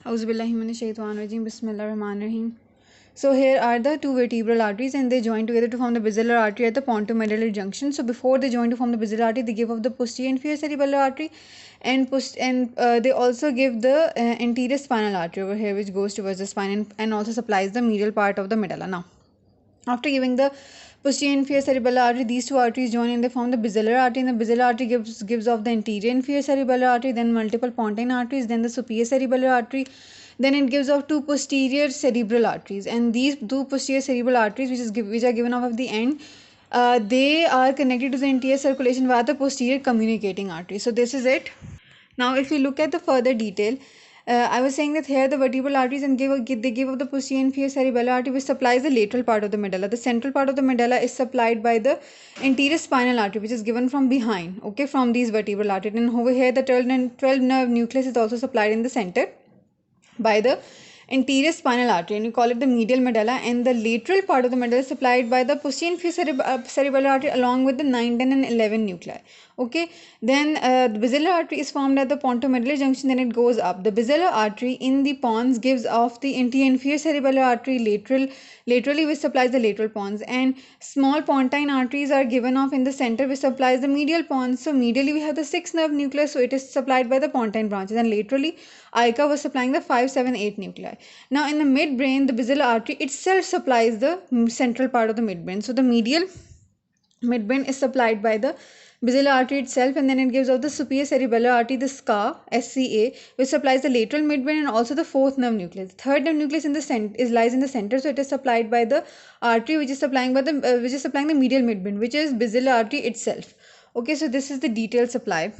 Auzubillahiminash-shaytanir-rajim. Bismillahir-rahmanir-rahim. So here are the two vertebral arteries and they join together to form the basilar artery at the pontomedullary junction. So before they join to form the basilar artery, they give off the posterior inferior cerebellar artery and they also give the anterior spinal artery over here, which goes towards the spine and also supplies the medial part of the medulla. Now, after giving the posterior inferior cerebellar artery, these two arteries join and they form the basilar artery, and the basilar artery gives off the anterior inferior cerebellar artery, then multiple pontine arteries, then the superior cerebellar artery, then it gives off two posterior cerebral arteries, and these two posterior cerebral arteries which are given off at the end, they are connected to the interior circulation via the posterior communicating artery. So this is it. Now if you look at the further detail, I was saying that here the vertebral arteries and they give up the posterior inferior cerebellar artery, which supplies the lateral part of the medulla. The central part of the medulla is supplied by the anterior spinal artery, which is given from behind, okay, from these vertebral arteries. And over here the 12 nerve nucleus is also supplied in the center by the anterior spinal artery, and you call it the medial medulla, and the lateral part of the medulla is supplied by the posterior inferior cerebellar artery along with the 9, 10 and 11 nuclei. Okay, then the basilar artery is formed at the pontomedullary junction, then it goes up. The basilar artery in the pons gives off the anterior inferior cerebellar artery laterally, which supplies the lateral pons, and small pontine arteries are given off in the center, which supplies the medial pons. So medially we have the 6 nerve nucleus, so it is supplied by the pontine branches, and laterally ICA was supplying the 5, 7, 8 nuclei. Now in the midbrain, the basilar artery itself supplies the central part of the midbrain. So the medial midbrain is supplied by the basilar artery itself, and then it gives out the superior cerebellar artery, the SCA, which supplies the lateral midbrain and also the fourth nerve nucleus. The third nerve nucleus lies in the center, so it is supplied by the artery which is supplying the medial midbrain, which is basilar artery itself. Okay, so this is the detailed supply.